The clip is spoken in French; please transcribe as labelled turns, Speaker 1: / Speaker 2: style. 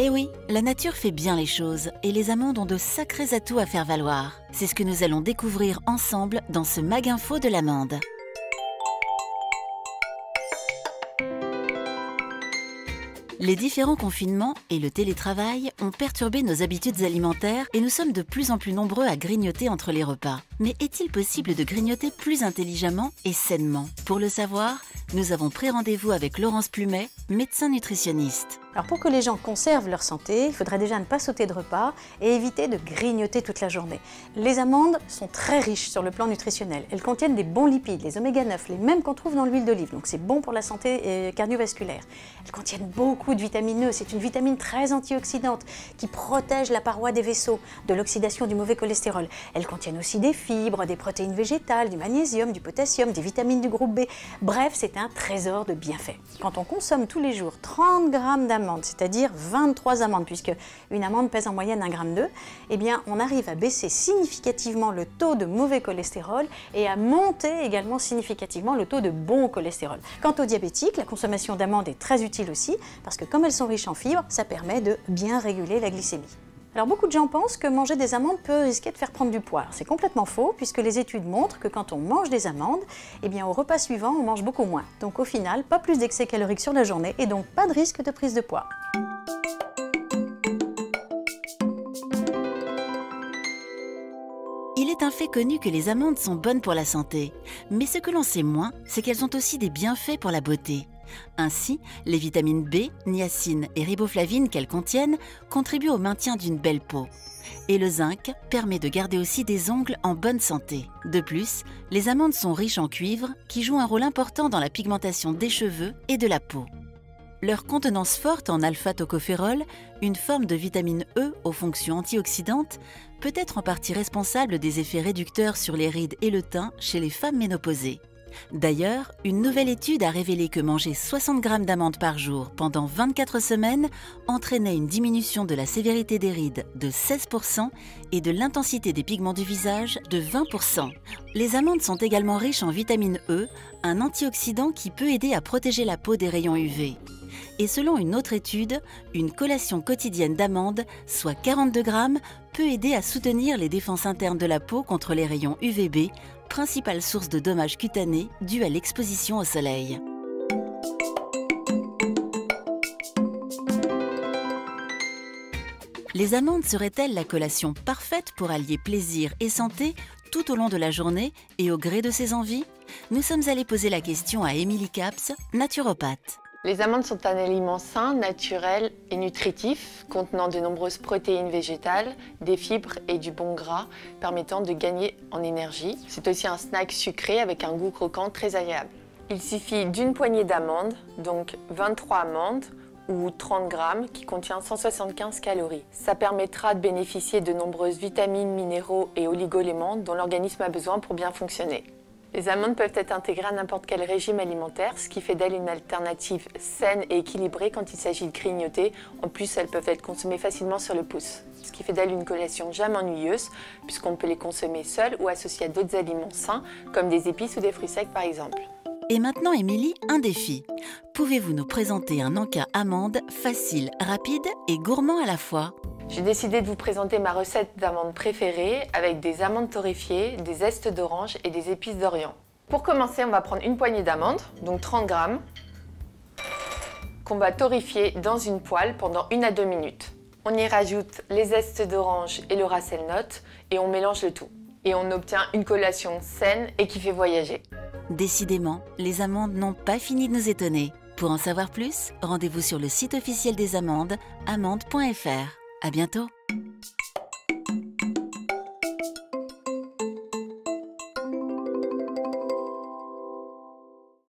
Speaker 1: Eh oui, la nature fait bien les choses et les amandes ont de sacrés atouts à faire valoir. C'est ce que nous allons découvrir ensemble dans ce Mag Info de l'amande. Les différents confinements et le télétravail ont perturbé nos habitudes alimentaires et nous sommes de plus en plus nombreux à grignoter entre les repas. Mais est-il possible de grignoter plus intelligemment et sainement? Pour le savoir, nous avons pris rendez-vous avec Laurence Plumet, médecin nutritionniste.
Speaker 2: Alors pour que les gens conservent leur santé, il faudrait déjà ne pas sauter de repas et éviter de grignoter toute la journée. Les amandes sont très riches sur le plan nutritionnel. Elles contiennent des bons lipides, les oméga 9, les mêmes qu'on trouve dans l'huile d'olive, donc c'est bon pour la santé cardiovasculaire. Elles contiennent beaucoup de vitamine E, c'est une vitamine très antioxydante qui protège la paroi des vaisseaux de l'oxydation du mauvais cholestérol. Elles contiennent aussi des fibres, des protéines végétales, du magnésium, du potassium, des vitamines du groupe B. Bref, c'est un trésor de bienfaits. Quand on consomme tous les jours 30 grammes d'amandes, c'est-à-dire 23 amandes, puisque une amande pèse en moyenne 1,2 g, eh bien on arrive à baisser significativement le taux de mauvais cholestérol et à monter également significativement le taux de bon cholestérol. Quant aux diabétiques, la consommation d'amandes est très utile aussi, parce que comme elles sont riches en fibres, ça permet de bien réguler la glycémie. Alors beaucoup de gens pensent que manger des amandes peut risquer de faire prendre du poids. C'est complètement faux, puisque les études montrent que quand on mange des amandes, eh bien au repas suivant, on mange beaucoup moins. Donc au final, pas plus d'excès calorique sur la journée et donc pas de risque de prise de poids.
Speaker 1: Il est un fait connu que les amandes sont bonnes pour la santé. Mais ce que l'on sait moins, c'est qu'elles ont aussi des bienfaits pour la beauté. Ainsi, les vitamines B, niacine et riboflavine qu'elles contiennent contribuent au maintien d'une belle peau. Et le zinc permet de garder aussi des ongles en bonne santé. De plus, les amandes sont riches en cuivre qui joue un rôle important dans la pigmentation des cheveux et de la peau. Leur contenance forte en alpha-tocophérol, une forme de vitamine E aux fonctions antioxydantes, peut être en partie responsable des effets réducteurs sur les rides et le teint chez les femmes ménopausées. D'ailleurs, une nouvelle étude a révélé que manger 60 grammes d'amandes par jour pendant 24 semaines entraînait une diminution de la sévérité des rides de 16% et de l'intensité des pigments du visage de 20%. Les amandes sont également riches en vitamine E, un antioxydant qui peut aider à protéger la peau des rayons UV. Et selon une autre étude, une collation quotidienne d'amandes, soit 42 grammes, peut aider à soutenir les défenses internes de la peau contre les rayons UVB, principale source de dommages cutanés dus à l'exposition au soleil. Les amandes seraient-elles la collation parfaite pour allier plaisir et santé tout au long de la journée et au gré de ses envies? Nous sommes allés poser la question à Émilie Caps, naturopathe.
Speaker 3: Les amandes sont un aliment sain, naturel et nutritif, contenant de nombreuses protéines végétales, des fibres et du bon gras, permettant de gagner en énergie. C'est aussi un snack sucré avec un goût croquant très agréable. Il suffit d'une poignée d'amandes, donc 23 amandes ou 30 grammes, qui contient 175 calories. Ça permettra de bénéficier de nombreuses vitamines, minéraux et oligo-éléments dont l'organisme a besoin pour bien fonctionner. Les amandes peuvent être intégrées à n'importe quel régime alimentaire, ce qui fait d'elles une alternative saine et équilibrée quand il s'agit de grignoter. En plus, elles peuvent être consommées facilement sur le pouce, ce qui fait d'elles une collation jamais ennuyeuse, puisqu'on peut les consommer seules ou associées à d'autres aliments sains, comme des épices ou des fruits secs par exemple.
Speaker 1: Et maintenant, Émilie, un défi. Pouvez-vous nous présenter un encas amande facile, rapide et gourmand à la fois?
Speaker 3: J'ai décidé de vous présenter ma recette d'amandes préférée avec des amandes torréfiées, des zestes d'orange et des épices d'Orient. Pour commencer, on va prendre une poignée d'amandes, donc 30 grammes, qu'on va torréfier dans une poêle pendant 1 à 2 minutes. On y rajoute les zestes d'orange et le hasselnut et on mélange le tout. Et on obtient une collation saine et qui fait voyager.
Speaker 1: Décidément, les amandes n'ont pas fini de nous étonner. Pour en savoir plus, rendez-vous sur le site officiel des amandes, amande.fr. À bientôt!